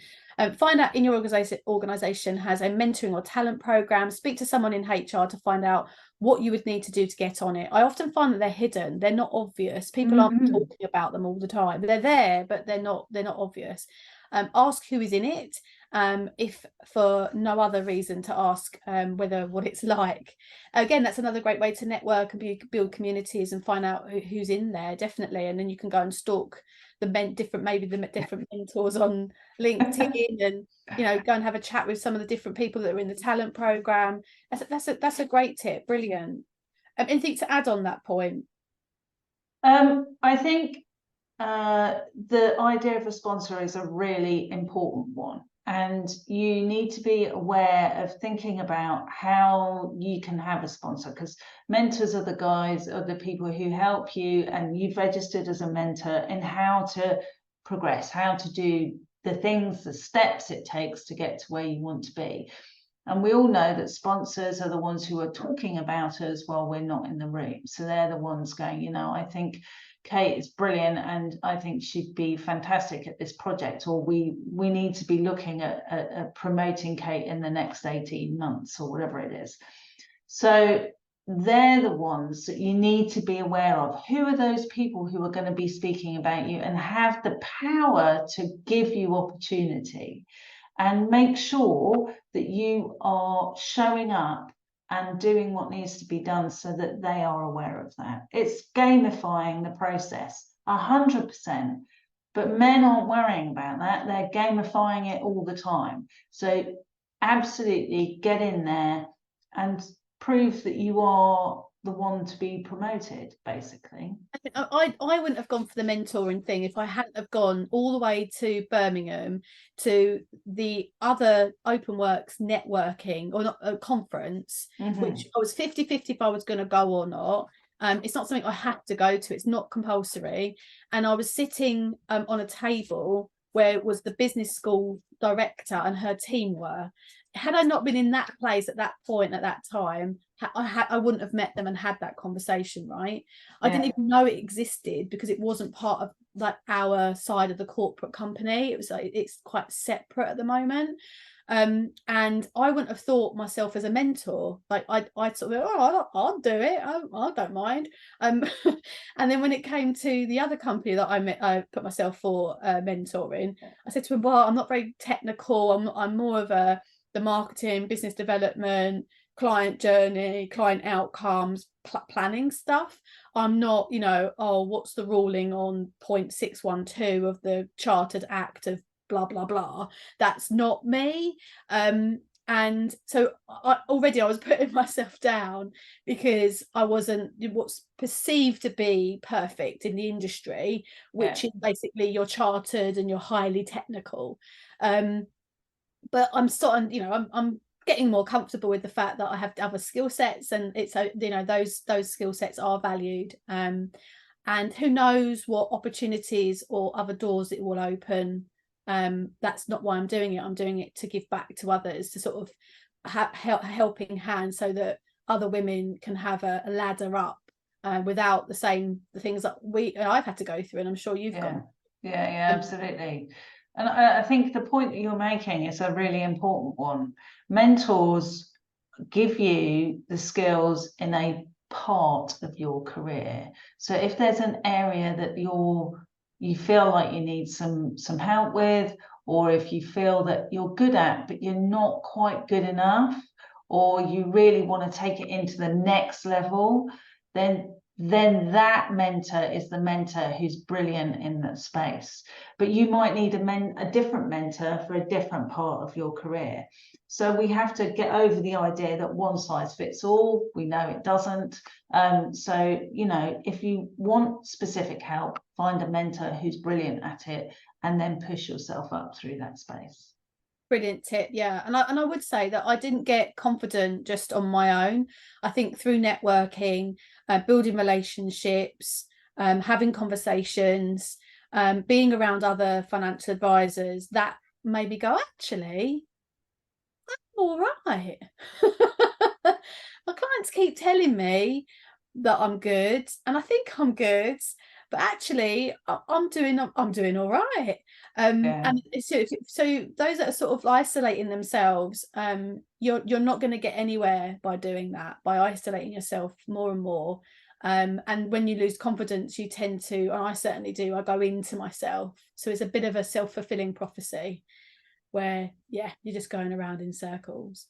Find out in your organization has a mentoring or talent program. Speak to someone in HR to find out what you would need to do to get on it. I often find that they're hidden. They're not obvious. People aren't talking about them all the time. They're there, but they're not obvious. Ask who is in it. If for no other reason, to ask what it's like. Again, that's another great way to network and build communities and find out who's in there, definitely. And then you can go and stalk the different mentors on LinkedIn, and go and have a chat with some of the different people that are in the talent program. That's a great tip. Brilliant. Anything to add on that point? I think the idea of a sponsor is a really important one. And you need to be aware of thinking about how you can have a sponsor, because mentors are the people who help you, and you've registered as a mentor in how to progress, how to do the steps it takes to get to where you want to be. And we all know that sponsors are the ones who are talking about us while we're not in the room. So they're the ones going, I think Kate is brilliant, and I think she'd be fantastic at this project, or we need to be looking at promoting Kate in the next 18 months or whatever it is. So they're the ones that you need to be aware of. Who are those people who are going to be speaking about you and have the power to give you opportunity? And make sure that you are showing up and doing what needs to be done so that they are aware of that. It's gamifying the process 100%, but men aren't worrying about that. They're gamifying it all the time. So absolutely get in there and prove that you are the one to be promoted, basically. I wouldn't have gone for the mentoring thing if I hadn't have gone all the way to Birmingham to the other Open Works networking or not conference, which I was 50-50 if I was going to go or not. It's not something I had to go to. It's not compulsory. And I was sitting on a table where it was the business school director and her team were. Had I not been in that place at that point, at that time, I wouldn't have met them and had that conversation, right? I didn't even know it existed because it wasn't part of like our side of the corporate company. It was like, it's quite separate at the moment. And I wouldn't have thought myself as a mentor. Like I'd sort of, I'll do it. I don't mind. And then when it came to the other company that I put myself for mentoring, I said to him, well, I'm not very technical. I'm more of the marketing, business development, client journey, client outcomes, planning stuff. I'm not, you know, oh, what's the ruling on point 612 of the Chartered Act of blah blah blah. That's not me. And so I was putting myself down because I wasn't what's perceived to be perfect in the industry, which is basically you're chartered and you're highly technical. But I'm starting, you know, I'm getting more comfortable with the fact that I have other skill sets, and it's, you know, those skill sets are valued. And who knows what opportunities or other doors it will open. That's not why I'm doing it. I'm doing it to give back to others, to sort of helping hand, so that other women can have a ladder up without the things that I've had to go through, and I'm sure you've gone. Yeah, absolutely. And I think the point that you're making is a really important one. Mentors give you the skills in a part of your career. So if there's an area that you feel like you need some help with, or if you feel that you're good at but you're not quite good enough, or you really want to take it into the next level, then that mentor is the mentor who's brilliant in that space. But you might need a different mentor for a different part of your career. So we have to get over the idea that one size fits all. We know it doesn't. So, you know, if you want specific help, find a mentor who's brilliant at it, and then push yourself up through that space. Brilliant tip. Yeah. And I would say that I didn't get confident just on my own. I think through networking, building relationships, having conversations, being around other financial advisors, that made me go, actually, I'm all right. My clients keep telling me that I'm good, and I think I'm good, but actually I'm doing all right. And so those that are sort of isolating themselves, you're not going to get anywhere by doing that, by isolating yourself more and more. And when you lose confidence, you tend to, and I certainly do, I go into myself. So it's a bit of a self-fulfilling prophecy where, yeah, you're just going around in circles.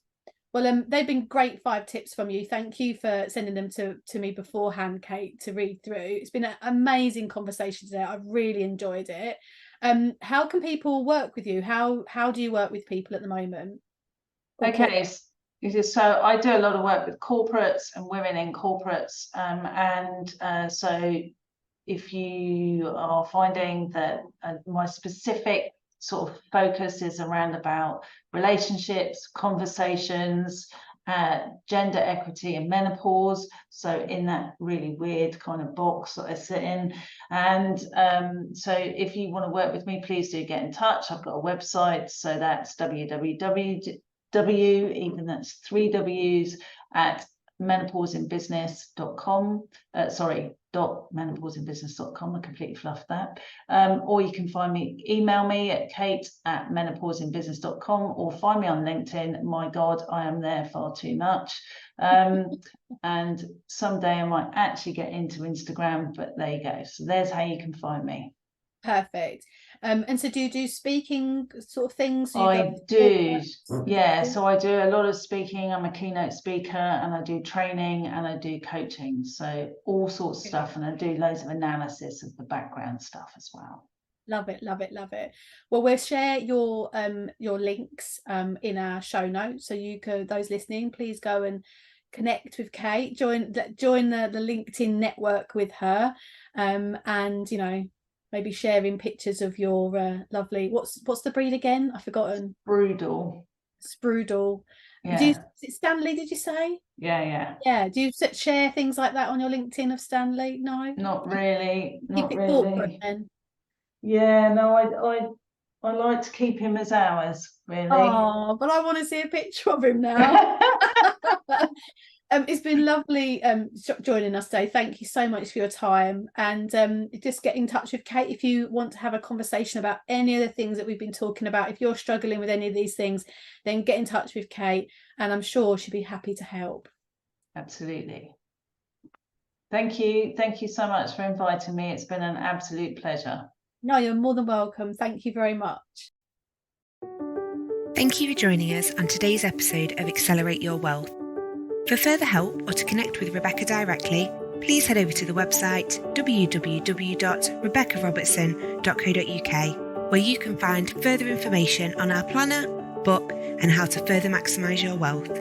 Well, they've been great 5 tips from you. Thank you for sending them to me beforehand, Kate, to read through. It's been an amazing conversation today. I've really enjoyed it. How can people work with you? How do you work with people at the moment? Okay, so I do a lot of work with corporates and women in corporates, so if you are finding that my specific sort of focus is around about relationships, conversations, gender equity and menopause, so in that really weird kind of box that I sit in. And so if you want to work with me, please do get in touch. I've got a website, so that's even that's 3 W's at menopauseinbusiness.com. .menopauseinbusiness.com. I completely fluffed that. Or you can email me at kate@menopauseinbusiness.com, or find me on LinkedIn. My God, I am there far too much. And someday I might actually get into Instagram, but there you go. So there's how you can find me. Perfect. And so do you do speaking sort of things? I do, yeah. So I do a lot of speaking. I'm a keynote speaker, and I do training, and I do coaching. So all sorts of stuff, and I do loads of analysis of the background stuff as well. Love it, love it, love it. Well, we'll share your links in our show notes, so you could, those listening, please go and connect with Kate, join the LinkedIn network with her, and, you know, maybe sharing pictures of your lovely, what's the breed again? I've forgotten. Sprudel. Yeah. Is it Stanley, did you say? Yeah. Do you share things like that on your LinkedIn of Stanley? No, not really. Keep it corporate then. Yeah, no, I like to keep him as ours, really. Oh, but I want to see a picture of him now. It's been lovely joining us today. Thank you so much for your time, and just get in touch with Kate if you want to have a conversation about any of the things that we've been talking about. If you're struggling with any of these things, then get in touch with Kate, and I'm sure she'll be happy to help. Absolutely. Thank you so much for inviting me. It's been an absolute pleasure. No, you're more than welcome. Thank you very much. Thank you for joining us on today's episode of Accelerate Your Wealth. For further help or to connect with Rebecca directly, please head over to the website www.rebeccarobertson.co.uk, where you can find further information on our planner, book, and how to further maximise your wealth.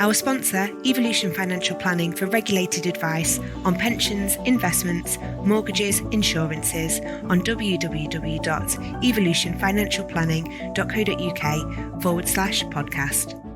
Our sponsor, Evolution Financial Planning, for regulated advice on pensions, investments, mortgages, insurances on www.evolutionfinancialplanning.co.uk/podcast.